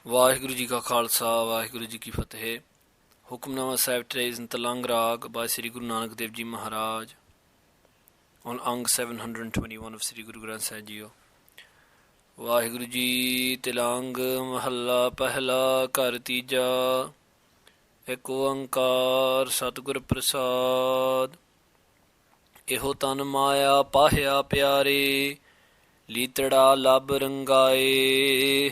ਵਾਹਿਗੁਰੂ ਜੀ ਕਾ ਖਾਲਸਾ ਵਾਹਿਗੁਰੂ ਜੀ ਕੀ ਫਤਿਹ। ਹੁਕਮਨਾਮਾ ਸਾਹਿਬ ਟਰੇਜ਼ ਇਨ ਤਲੰਗ ਰਾਗ by Sri Guru Nanak Dev Ji Maharaj on Ang 721 of Sri Guru Granth Sahib Ji. Waheguru ji. Tilang ਮਹੱਲਾ ਪਹਿਲਾ ਘਰ ਤੀਜਾ। ਏਕ ਓੰਕਾਰ ਸਤਿਗੁਰ ਪ੍ਰਸਾਦ। ਇਹੋ ਤਨ ਮਾਇਆ ਪਾਹਿਆ ਪਿਆਰੇ, ਲੀਤੜਾ ਲੱਭ ਰੰਗਾਏ।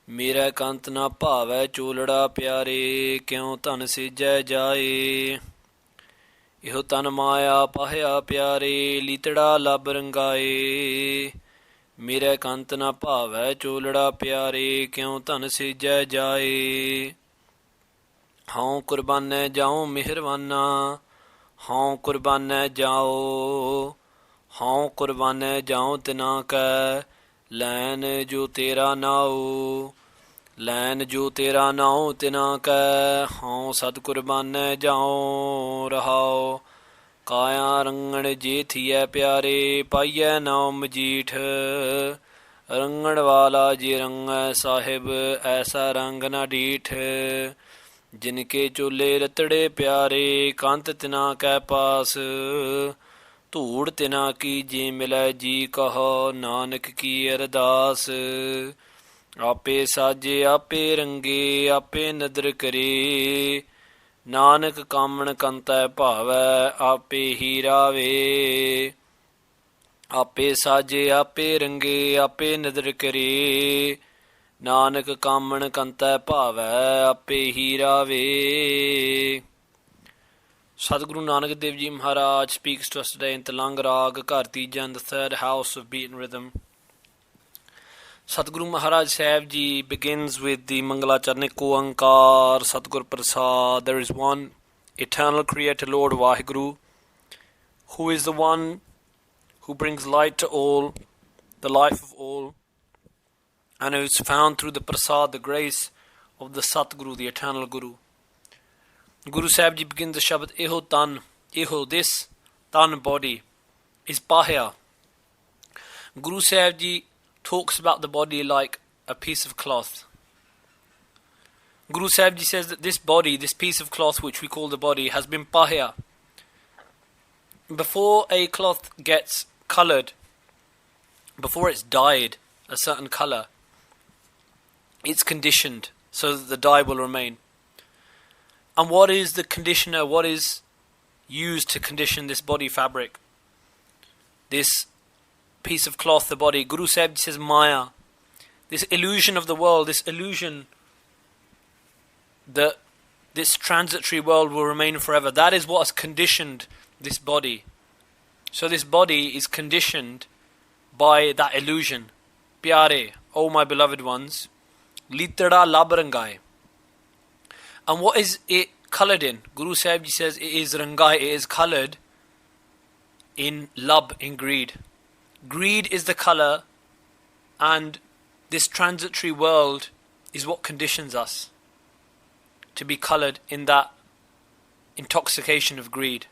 ਮੇਰਾ ਕੰਤ ਨਾ ਭਾਵੈ ਚੋਲੜਾ ਪਿਆਰੇ, ਕਿਉ ਧਨ ਸੇਜੈ ਜਾਏ। ਇਹੋ ਤਨ ਮਾਇਆ ਪਾਹਿਆ ਪਿਆਰੇ, ਲੀਤੜਾ ਲੱਭ ਰੰਗਾਏ। ਮੇਰਾ ਕੰਤ ਨਾ ਭਾਵੈ ਚੋਲੜਾ ਪਿਆਰੇ, ਕਿਉ ਧਨ ਸੇਜੈ ਜਾਏ। ਹਉ ਕੁਰਬਾਨੈ ਜਾਉ ਮਿਹਰਵਾਨਾ, ਹਉ ਕੁਰਬਾਨੈ ਜਾਉ। ਹਉ ਕੁਰਬਾਨੈ ਜਾਉ ਤਿਨਾ ਕੈ, ਲੈਨ ਜੋ ਤੇਰਾ ਨਾਉ। ਲੈਨ ਜੋ ਤੇਰਾ ਨਾਉ ਤਿਨਾ ਕੈ, ਹਉ ਸਤ ਕੁਰਬਾਨੈ ਜਾਉ ਰਹਾਉ। ਕਾਇਆ ਰੰਗਣ ਜੇ ਥੀਐ ਪਿਆਰੇ, ਪਾਈਐ ਨਾਉ ਮਜੀਠ। ਰੰਗਣ ਵਾਲਾ ਜੇ ਰੰਗੈ ਸਾਹਿਬ, ਐਸਾ ਰੰਗ ਨਾ ਡੀਠ। ਜਿਨਕੇ ਚੋਲੇ ਰਤੜੇ ਪਿਆਰੇ, ਕੰਤ ਤਿਨਾ ਕੈ ਪਾਸ। ਧੂੜ ਤਿਨਾ ਕੀ ਜੇ ਮਿਲੈ ਜੀ ਕਹੋ, ਨਾਨਕ ਕੀ ਅਰਦਾਸ। ਆਪੇ ਸਾਜੇ ਆਪੇ ਰੰਗੇ, ਆਪੇ ਨਦਰ ਕਰੇ। ਨਾਨਕ ਕਾਮਣ ਕੰਤੈ ਭਾਵੈ, ਆਪੇ ਹੀ ਰਾਵੇ। ਆਪੇ ਸਾਜੇ ਆਪੇ ਰੰਗੇ, ਆਪੇ ਨਦਰ ਕਰੇ। ਨਾਨਕ ਕਾਮਣ ਕੰਤੈ ਭਾਵੈ, ਆਪੇ ਹੀ ਰਾਵੇ। Sadguru Nanak Dev Ji Maharaj speaks to us today in Tilang Rag, Ghar Tija, in the third house of beaten rhythm. Sadguru Maharaj Sahib Ji begins with the Mangalacharnik Oankar Sadgur Prasad. There is one eternal Creator Lord Vaheguru, who is the one who brings light to all, the life of all, and who is found through the Prasad, the grace of the Satguru, the eternal Guru. Guru Sahib Ji begins the Shabad, Eho tan, Eho, this tan body is pahya. Guru Sahib Ji talks about the body like a piece of cloth. Guru Sahib Ji says that this body, this piece of cloth which we call the body, has been pahya. Before a cloth gets coloured, before it's dyed a certain colour, it's conditioned so that the dye will remain. And what is the conditioner? What is used to condition this body fabric? This piece of cloth, the body. Guru Sahib says Maya. This illusion of the world, this illusion that this transitory world will remain forever. That is what has conditioned this body. So this body is conditioned by that illusion. Pyare, O my beloved ones, litada labrangai. And what is it coloured in? Guru Sahib Ji says it is rangai, it is coloured in lab, in greed. Greed is the colour, and this transitory world is what conditions us to be coloured in that intoxication of greed.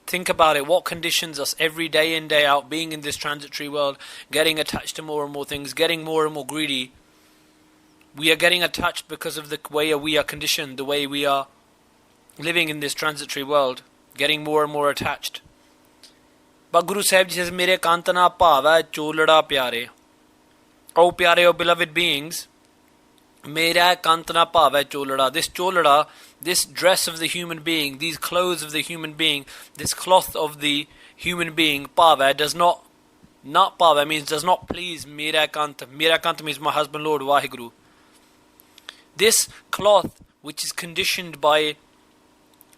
Think about it, what conditions us every day in, day out, being in this transitory world, getting attached to more and more things, getting more and more greedy. We are getting attached because of the way we are conditioned, the way we are living in this transitory world, getting more and more attached. But Guru Sahib Ji says, Mere kantana bhava cholada pyare. O pyare, O beloved beings, Mera kantana bhava cholada. This cholada, this dress of the human being, these clothes of the human being, this cloth of the human being, bhava does not bhava means does not please Mera kanta. Mera kanta means my husband Lord Vaheguru. This cloth, which is conditioned by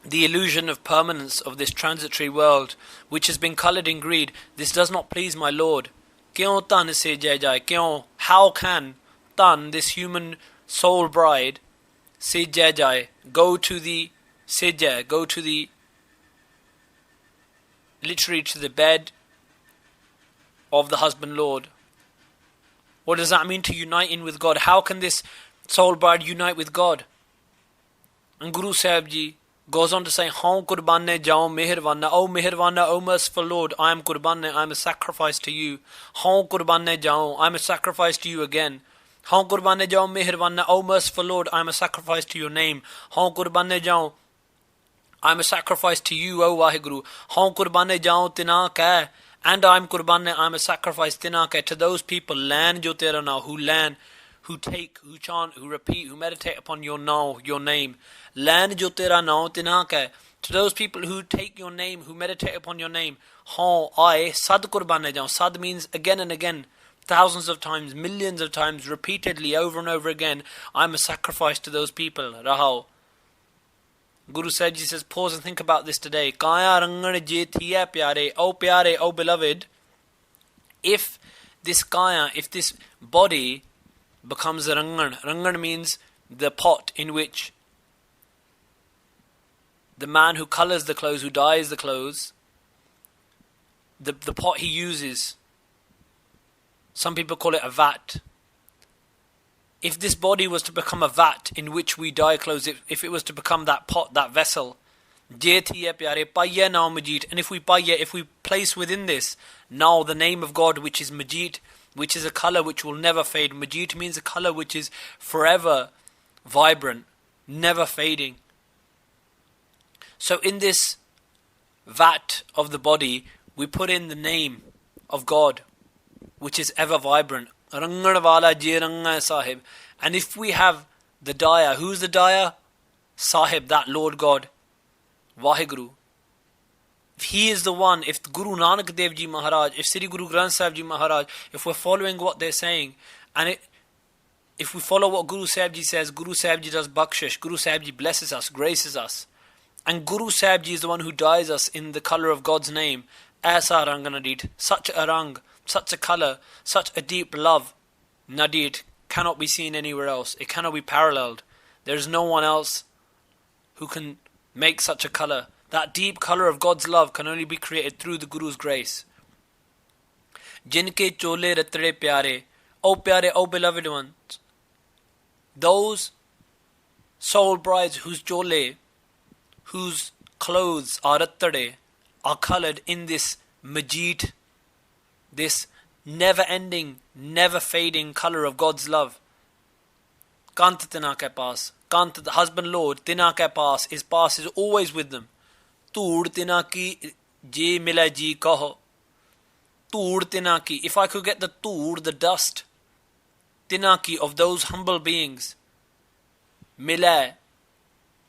the illusion of permanence of this transitory world, which has been coloured in greed, this does not please my Lord. Kyon tan se jai jai? Kyon? How can tan, this human soul bride, se jai jai, go to the sejai, go to the, literally to the bed of the husband Lord? What does that mean, to unite in with God? How can this soul bride unite with God? And Guru Sahib Ji goes on to say, Haun Qurbanne Jao Meherwana, O Meherwana, O merciful Lord, I am Qurbanne, I am a sacrifice to you. Haun Qurbanne Jao, I am a sacrifice to you again. Haun Qurbane Jao Meherwana, O merciful Lord, I am a sacrifice to your name. Haun Qurbane Jao, I am a sacrifice to you, O Waheguru. Haun Qurbane Jao Tina Keh, and I am Qurbane, I am a sacrifice Tina Keh, to those people, Lan Jo Tera Now, who Lan, who take, who chant, who repeat, who meditate upon your now, your name. Lan Jo Tera Now Tina Keh, to those people who take your name, who meditate upon your name. Haun, I, Sad Qurbane Jao. Sad means again and again, thousands of times, millions of times, repeatedly, over and over again. I am a sacrifice to those people. Rahao. Guru Sahib Ji says, pause and think about this today. Kaya rangan je thiya pyare, O beloved. If this kaya, if this body becomes a rangan, rangan means the pot in which the man who colours the clothes, who dyes the clothes, the pot he uses. Some people call it a vat. If this body was to become a vat in which we dye clothes, if it was to become that pot, that vessel, and if we place within this now the name of God, which is Majid, which is a colour which will never fade. Majid means a colour which is forever vibrant, never fading. So in this vat of the body, we put in the name of God, which is ever vibrant. Rangan wala je ranga Sahib. And if we have the Dyer, who's the Dyer? Sahib, that Lord God, Waheguru. If he is the one, if Guru Nanak Dev Ji Maharaj, if Sri Guru Granth Sahib Ji Maharaj, if we're following what they're saying, and if we follow what Guru Sahib Ji says, Guru Sahib Ji does bakshish, Guru Sahib Ji blesses us, graces us, and Guru Sahib Ji is the one who dyes us in the colour of God's name. Aisa rang nadid, such a rang, such a colour, such a deep love, nadid, cannot be seen anywhere else. It cannot be paralleled. There is no one else who can make such a colour. That deep colour of God's love can only be created through the Guru's grace. Jinke chole ratade pyare, O beloved ones. Those soul brides whose chole, whose clothes are ratade, are coloured in this Majid, this never-ending, never-fading colour of God's love. Kant tina ke paas. Kant, the husband Lord, tina ke paas. His paas is always with them. Tood tina ki je mila ji kaho. Tood tina ki. If I could get the tood, the dust, tina ki, of those humble beings. Mila.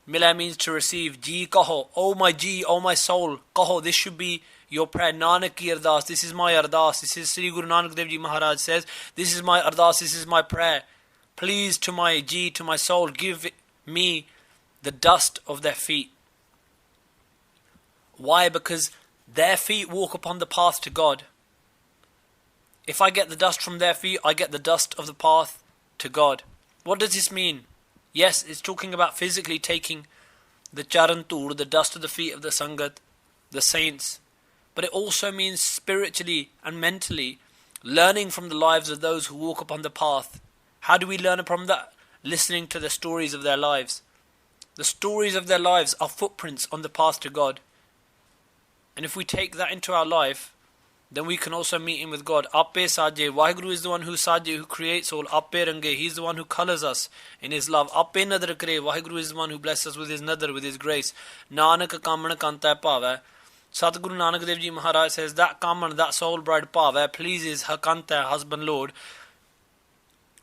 Mila means to receive. Ji kaho. Oh my ji, oh my soul. Kaho. This should be your prayer. Nanak ki ardas. This is my ardas. This is Sri Guru Nanak Dev Ji Maharaj says, this is my ardas, this is my prayer. Please to my ji, to my soul, give me the dust of their feet. Why? Because their feet walk upon the path to God. If I get the dust from their feet, I get the dust of the path to God. What does this mean? Yes, it's talking about physically taking the charantur, the dust of the feet of the Sangat, the saints. But it also means spiritually and mentally learning from the lives of those who walk upon the path. How do we learn from that? Listening to the stories of their lives. The stories of their lives are footprints on the path to God. And if we take that into our life, then we can also meet in with God. Appe Saje, Waheguru is the one who Saje, who creates all. Appe Range, He's the one who colours us in His love. Appe Nadar Kare, Waheguru is the one who blesses us with His Nadar, with His grace. Nanak Kamana Kanta Pava. Satguru Nanak Dev Ji Maharaj says that Kaman, that soul bride Pava, pleases her Kanta, husband Lord,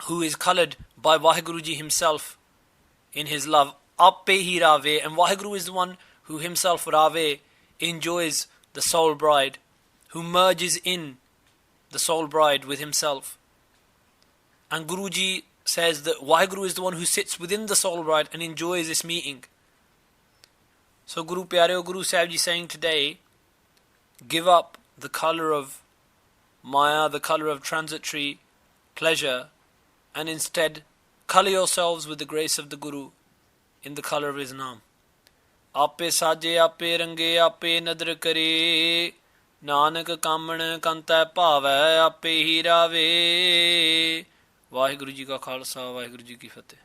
who is coloured by Waheguru Ji himself in His love. Appe Hi Rave, and Waheguru is the one who himself Rave enjoys the soul bride, who merges in the soul bride with himself. And Guruji says that Waheguru is the one who sits within the soul bride and enjoys this meeting. So Guru Pyareo, Guru Sahib Ji saying today, give up the colour of Maya, the colour of transitory pleasure, and instead colour yourselves with the grace of the Guru in the colour of his name. Ape saje, ape range, ape nadar kare, Nanak kaman kanta pavai, ape hi rave. Vaheguru Ji ka Khalsa, Vaheguru Ji ki Fateh.